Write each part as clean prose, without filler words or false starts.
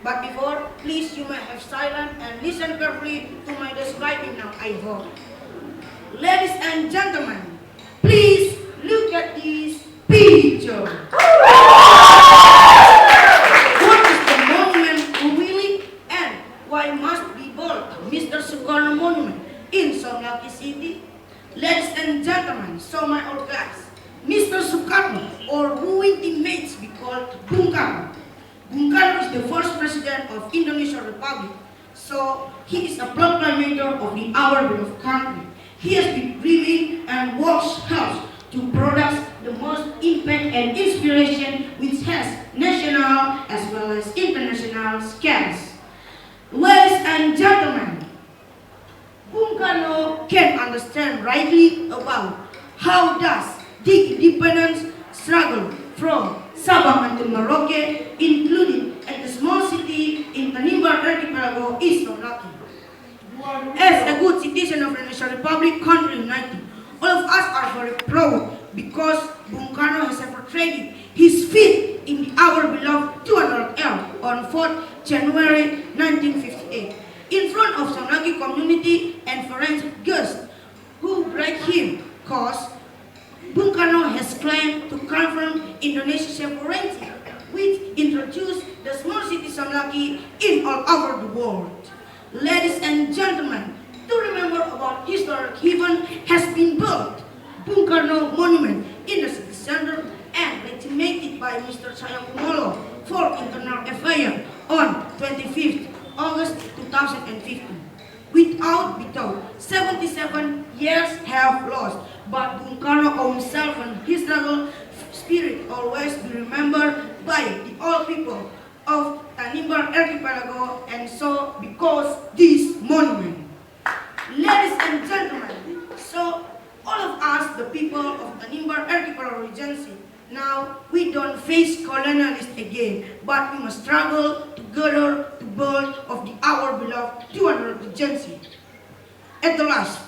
But before, please you may have silence and listen carefully to my describing now, I hope. Ladies and gentlemen, please look at this picture. What is the monument really and why must be built Mr. Sukarno Monument in Saumlaki City? Ladies and gentlemen, so my old class, Mr. Sukarno, or who in teammates be called Bung Karno. Bung Karno is the first president of Indonesia Republic, so he is a proclamator of the our beloved country. He has been dreaming and works hard to produce the most impact and inspiration which has national as well as international scales. Ladies and gentlemen, Bung Karno can understand rightly about how does the independence struggle from Sabah until Merauke, including at the small city in Tanimbar Archipelago, is Saumlaki. As a good citizen of the Indonesia Republic, country united, all of us are very proud because Bung Karno has ever traded his feet in our beloved 200L on 4th January 1958 in front of Saumlaki community and foreign guests who bribed him cause Bung Karno has claimed to confirm Indonesia's sovereignty, which introduced the small city Saumlaki in all over the world. Ladies and gentlemen, to remember about historic event has been built Bung Karno Monument in the city center and legitimated by Mr. Sayakumolo for Internal Affairs on 25th August 2015. Without be told, 77 years have lost, but Bung Karno himself and his struggle spirit always be remembered by the all people of Tanimbar Archipelago, and so because this monument. Ladies and gentlemen, so all of us, the people of Tanimbar Archipelago Regency, now we don't face colonialists again, but we must struggle together to build of the our beloved 200 Regency. At the last,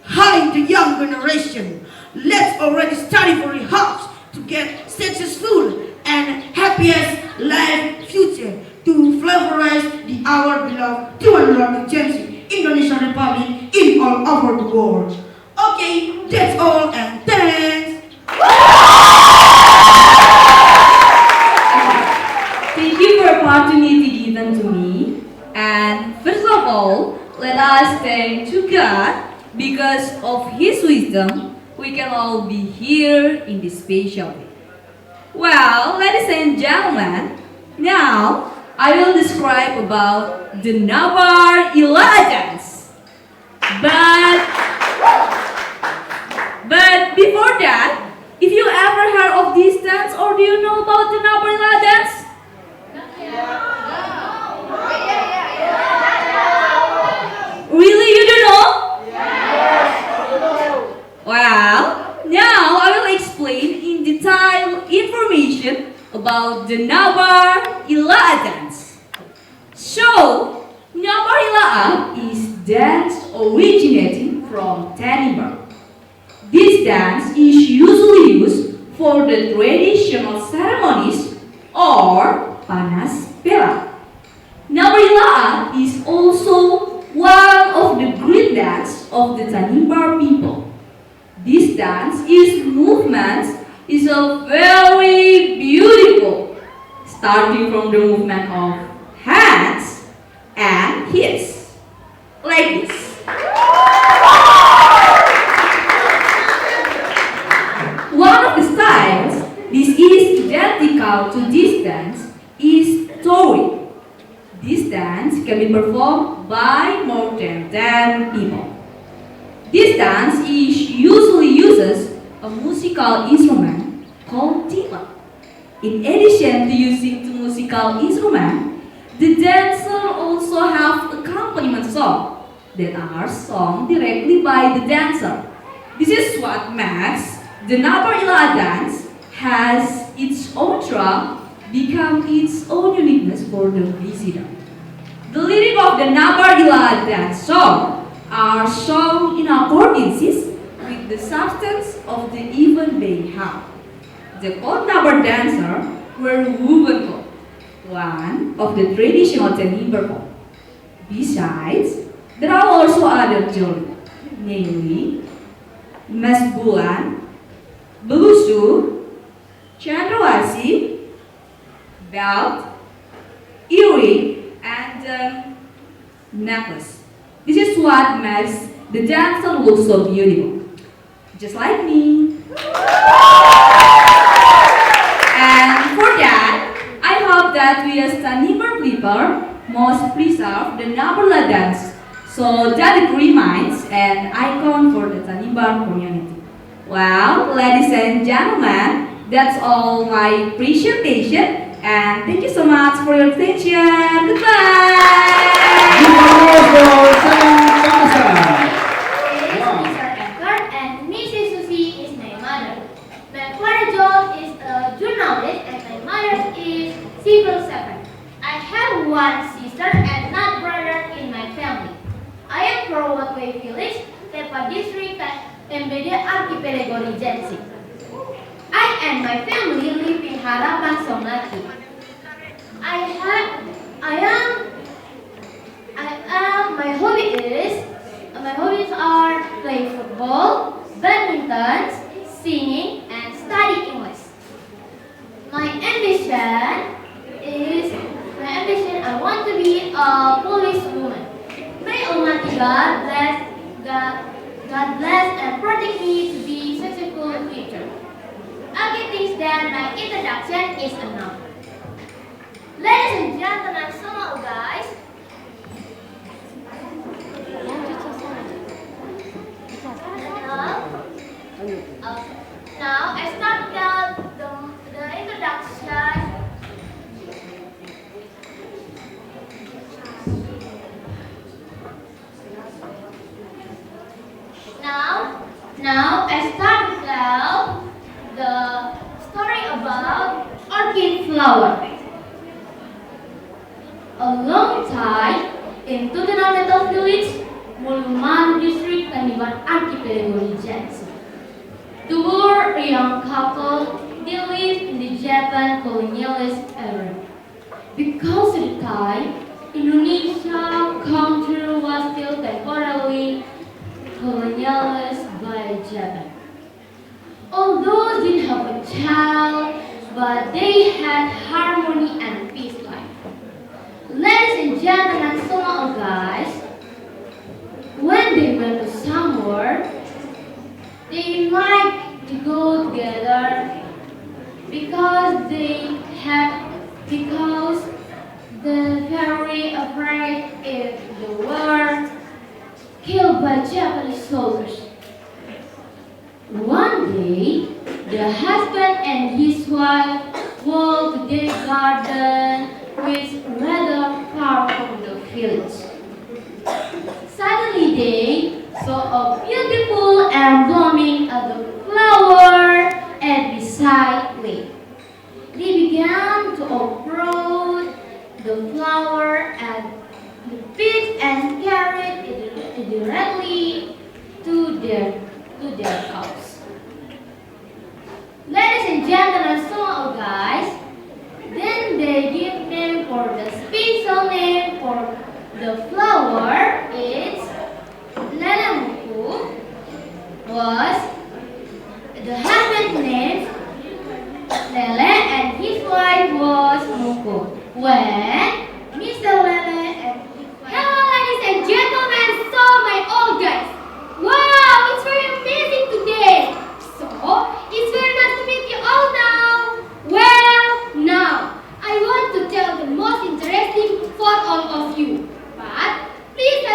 hi the young generation, let's already study very hard to get successful and happiest life future to flavorize the our beloved 200 Regency Indonesia Republic in all over the world. Okay, that's all and thanks. Thank you for the opportunity given to me. And first of all, let us thank to God because of His wisdom we can all be here in this special day. Well, ladies and gentlemen, now I will describe about the Nabar Ila dance. But before that, if you ever heard of this dance or do you know about the Nabar Ila dance? Really, you don't know? Well, now I will explain in detail information about the Nabar Ila dance. So, Nabar Ila is dance originating from Tanimbar. This dance is usually used for the traditional ceremonies or panas pela. Nabar Ila is also one of the great dance of the Tanimbar people. This dance is a very beautiful, starting from the movement of hands and hips, like this. One of the styles this is identical to this dance is Tori. This dance can be performed by more than 10 people. This dance usually uses a musical instrument called Tingkat. In addition to using the musical instrument, the dancer also have accompaniment songs that are sung directly by the dancer. This is what makes the Nabar Ila dance has its own drum, become its own uniqueness for the visitor. The lyric of the Nabar Ila dance song are sung in accordance with the substance of the event they have. The old Nabar dancer wear woven clothes one of the traditional Tanimbar form. Besides, there are also other jolly, namely Mas Bulan, Belusu, Chandrawasi, belt, earring, and necklace. This is what makes the dancer look so beautiful, just like me. And for that, I hope that we as Tanimbar people must preserve the Nabala dance so that it remains an icon for the Tanimbar community. Well, ladies and gentlemen, that's all my presentation. And thank you so much for your attention. Goodbye. Mr. Edward and Mrs. Susie is my mother. My father John is a journalist and my mother is civil servant. I have one sister and not brother in my family. I am from Watway Village, Tepa District, Embedded Archipelago Regency. I and my family live in Harapan, Saumlaki. My hobbies are play football, badminton, singing, and study English. My ambition, I want to be a policewoman. May Almighty God bless and protect me to be successful in the future. Okay, thanks that my introduction is enough. Ladies and gentlemen, so guys. Now I start the introduction. Now I start to tell the story about orchid flower. A long time in Tutanal village, Mulman district, Tanimbar Archipelago Regency. Two young couple, they lived in the Japan colonialist era. Because at the time, Indonesia country was still temporarily colonialist by Japan. Although they didn't have a child, but they had harmony and peace life. Ladies and gentlemen, some guys, when they went to somewhere, they like to go together because they're very afraid if they were killed by Japanese soldiers. One day, the husband and his wife walked to their garden which rather far from the village. Suddenly they saw a beautiful and blooming flower at the side lake. They began to approach the flower and pick and carried it directly to their house. Ladies and gentlemen, so guys, then they give name for the special name for the flower. It's Lelemuku. Was the husband's name Lele and his wife was Muku. When Mr. Lele and his wife. Hello, ladies and gentlemen, so my old guys. Wow, it's very amazing today. So, it's very nice to meet you all now. Well, now, I want to tell the most interesting for all of you. But, please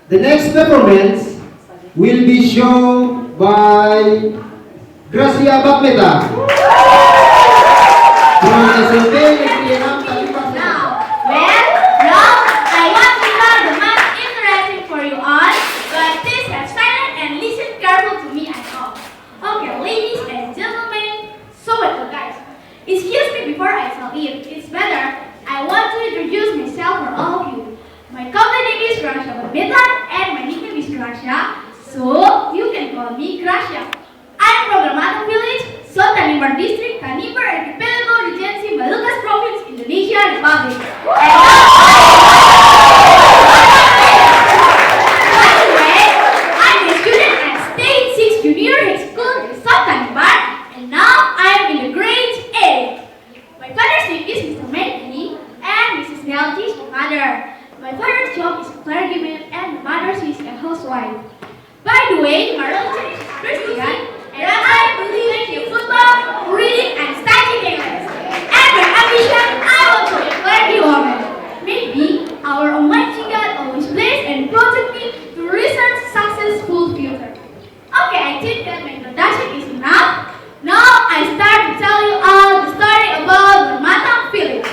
The next performance will be shown by Gracia Bakmeta from SMP Negeri 6 Taliban. Now, I want to learn the most interesting for you all, but please have silent and listen careful to me at all. Okay, ladies and gentlemen, so welcome guys. Excuse me before I tell you, it's better. I want to introduce myself for all of you. My complete name is Gracia Bakmeta and my nickname is Gracia, so you can call me Gracia. I'm from Ramatan Village, South Tanimbar District, Tanimbar Archipelago, Regency, Malukas Province, Indonesia Republic. By the way, I'm a student at State 6 Junior High School in South Tanimbar, and now I'm in the grade 8. My father's name is Mr. Mehdi, and Mrs. Nelty is my mother. My father's job is clergyman, and my mother is a housewife. By the way, my religion is Christian, and I believe in football, reading, and studying English. And my ambition, I want to be a clergy woman. Maybe our Almighty God always bless and protect me to research successful future. Okay, I think that my introduction is enough. Now I start to tell you all the story about the Matang village.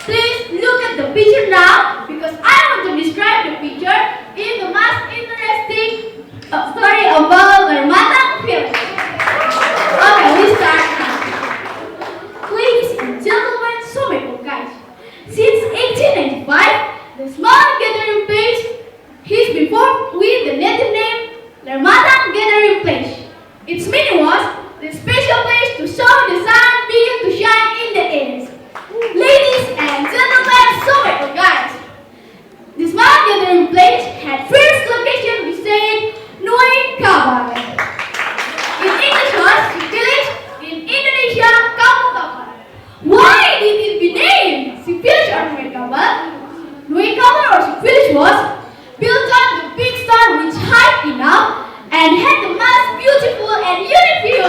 Please look at the picture now because I want to describe the picture in the most interesting story about the Matang village. Okay, we start now. Ladies and gentlemen, so many guys. Since 1895, the small gathering place has been formed with the native name Lermatang Gathering Place. Its meaning was the special place to show the sun begin to shine in the air. Ladies and gentlemen, so many guys. The small gathering place had first location beside Nui Kabal. In English was village, in Indonesia, Kampung. Why did it be named the village or Nui Kabal? Nui Kabal or the village was built on the big star which high enough and had the most beautiful and unique view.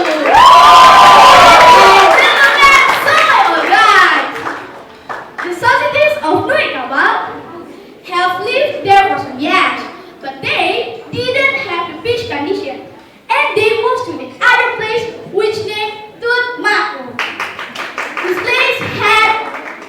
The societies of Nui Kabal have lived there for some years, but they didn't have the beach condition, and they moved to the other place which named Tut Maku.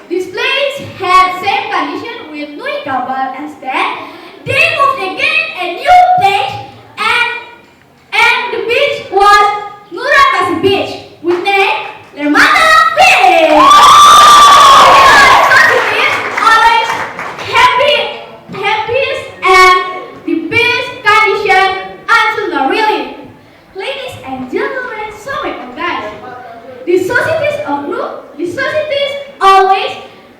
This place had same condition with Nui Kabal. Instead, they moved again a new place, and the beach was Nurakasi Beach, with name Lermatang Beach. Societies always happiest and the best condition until now really. Ladies and gentlemen, so welcome guys. The societies always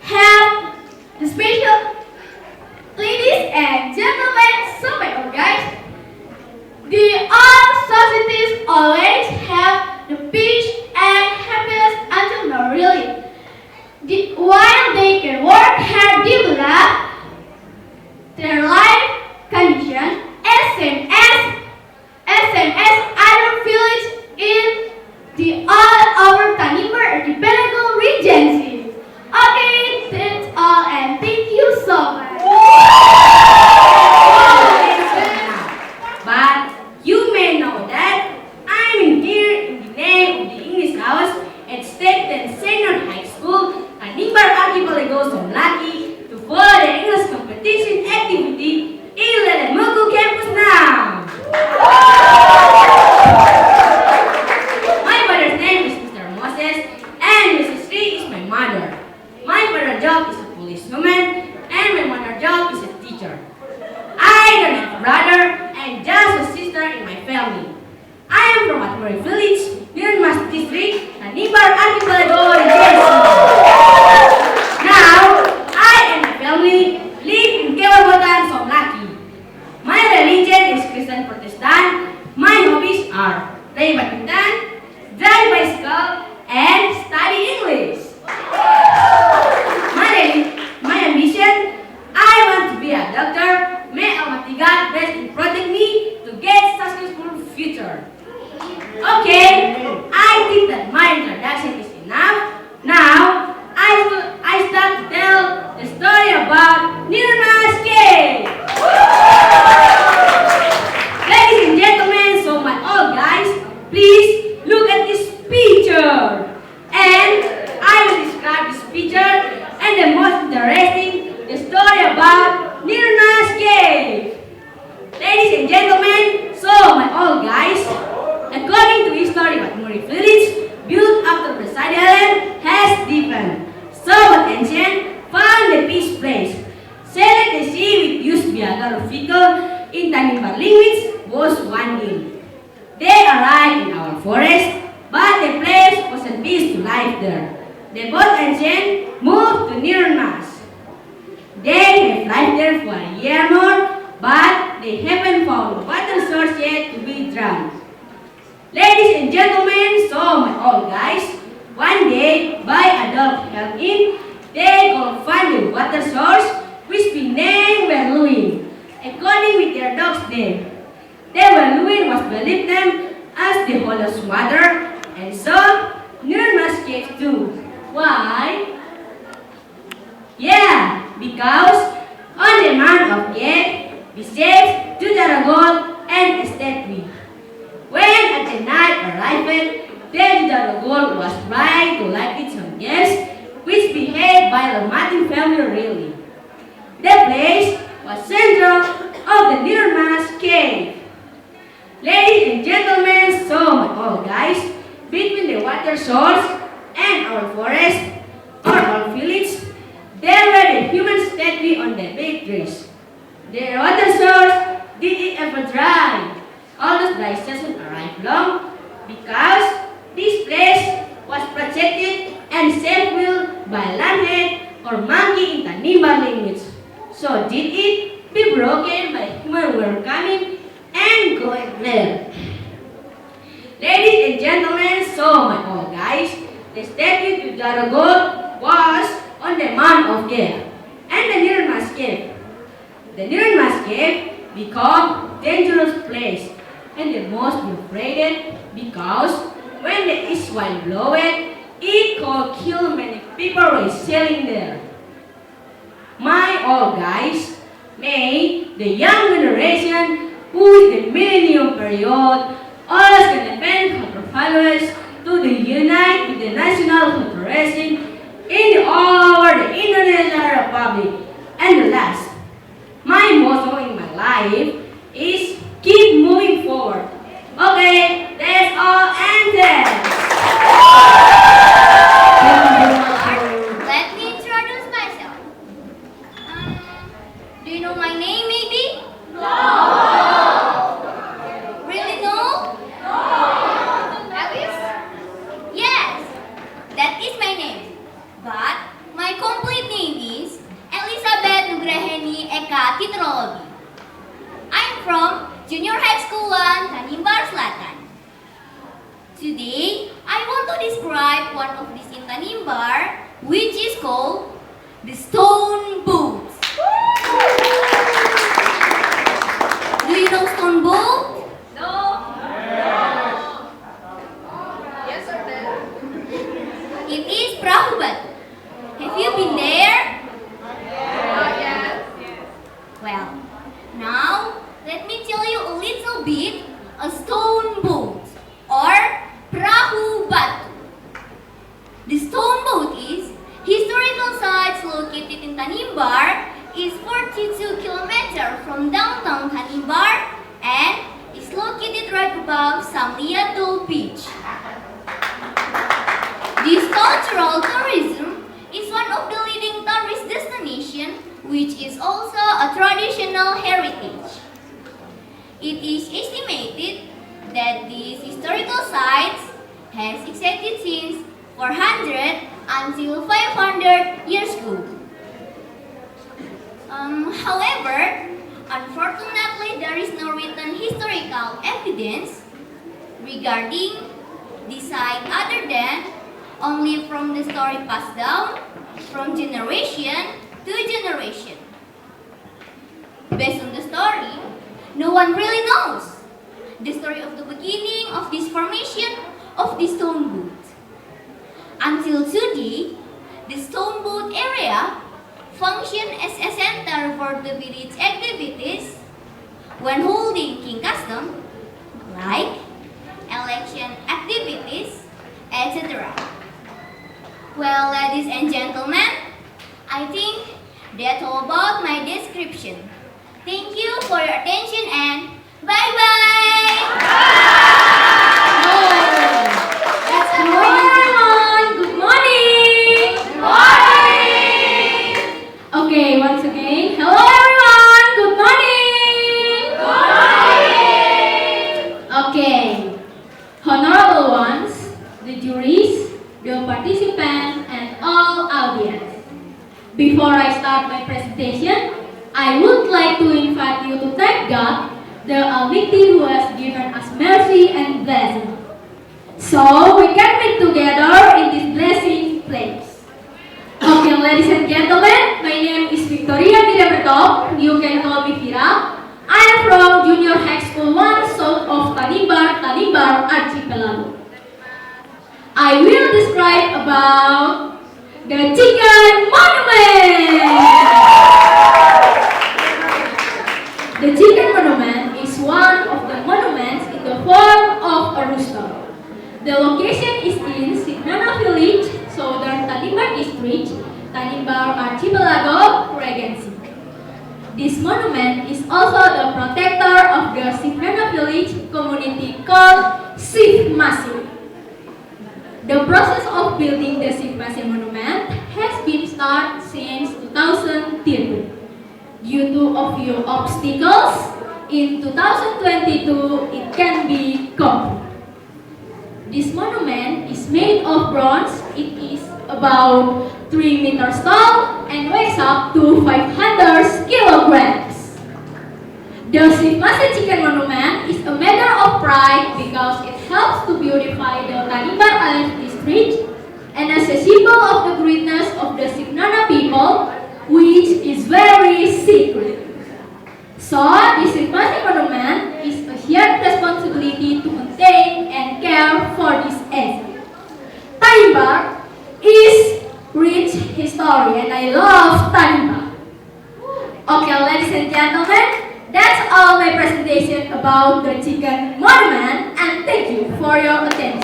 have the special. Ladies and gentlemen, so welcome guys. The all societies always have the peace and happiness until now really. While they can work hard develop their life condition, SMS other village in the all over Tanimbar Archipelago Regency. Okay, that's all and thank you so much. But you may know that I'm here in the name of the English house at State and Senior High School, Tanimbar Archipelago Saumlaki, to follow the English competition activity in Lelemuku campus now. My father's name is Mr. Moses and Mrs. Sri is my mother. My father's job is a policewoman and my mother's job is a teacher. I don't have a brother and just a sister in my family. I am from Atmori village, Nirmas district, Tanimbar Archipelago Regency. Now, I and my family live in Kabupaten Saumlaki. My religion is Christian Protestant. My hobbies are play badminton, drive bicycle, and study English. My ambition, I want to be a doctor. May Almighty God bless and protect me to get successful future. Okay, I think that my introduction is enough. geographical in Tanimbar language was one name. They arrived in our forest, but the place wasn't peace to live there. The boat and Jen moved to near Mas. They have lived there for a year more, but they haven't found water source yet to be drunk. Ladies and gentlemen, so my old guys, one day, by a dog help in, they go find the water source, which we named Werluin, according with their dog's name. The Werluin was believed them as the holders water, and so Nirmas cave too. Why? Yeah, because on the month of Geb, we saved Judaragol and Estetwi. When at the night arrived, the Judaragol was trying to light some guests, which behaved by the Martin family really. The place was central of the Nirmas cave. Ladies and gentlemen, so my old guys, between the water source and our forest, or our village, there were the human statue on the big trees. The water source did it ever dry. All those dry seasons arrived long because this place was protected and safe-willed by landhead or monkey in Tanimbar language. So did it be broken by human who were coming and going there. Ladies and gentlemen, so my old guys, the statue to Jaragol was on the Mount of Geb and the Nirmas cave. The Nirmas cave became dangerous place and the most afraid because when the east wind blowed, it could kill many people reselling there. My old guys, may the young generation who is the millennium period always can depend on their followers to the unite with the national federation in over the Indonesian Republic. And the last, my motto in my life is keep moving forward. Okay, that's all and thanks. Let me introduce myself. Do you know my name maybe? Really no? Alice? Yes, that is my name. But my complete name is Elizabeth Nugraheni Eka Titrologi. I'm from Junior High School 1, Tanimbar Selatan. Today, I want to describe one of these in Tanimbar, which is called the stone boat. Do you know stone boat? No. Yes, sir. It is perahu batu. Have you been there? Yes. Well, now let me tell you a little bit a stone boat or perahu batu. The stone boat is historical sites located in Tanimbar is 42 kilometers from downtown Tanimbar and is located right above Saumlaki beach. This cultural tourism is one of the leading tourist destinations, which is also a traditional heritage. It is estimated that these historical sites has existed since 400 until 500 years ago. However, unfortunately, there is no written historical evidence regarding this site other than only from the story passed down from generation to generation. Based on the story, no one really knows the story of the beginning of this formation of the stone boat. Until today, the stone boat area function as a center for the village activities when holding king custom like election activities, etc. Well, ladies and gentlemen, I think that's all about my description. Thank you for your attention and bye-bye! Hello everyone, good morning! Good morning! Okay, once again, hello everyone, good morning! Before I start my presentation, I would like to invite you to thank God, the Almighty, who has given us mercy and blessing. So we can meet together in this blessing place. Okay, ladies and gentlemen, my name is Victoria Miraberto. You can call me Vira. I am from Junior High School 1 south of Tanimbar Archipelago. I will describe about the Chicken Monument. The Chicken Monument is one of the monuments in the form of a rooster. The location is in Signana Village, southern Tanimbar District, Tanimbar Archipelago, Regency. This monument is also the protector of the Signana Village community called STKIP. The process of building the STKIP monument has been started since 2013. Due to a few obstacles, in 2022 it can be complete. This monument is made of bronze. It is about 3 meters tall and weighs up to 500 kilograms. The STKIP Chicken Monument is a matter of pride because it helps to beautify the Tanimbar Island district and as a symbol of the greatness of the Signana people, which is very secret. So, the STKIP Monument is a shared responsibility to maintain and care for this area. Tanimbar is rich history and I love Tanimbar. Okay, ladies and gentlemen, that's all my presentation about the Chicken Monument and thank you for your attention.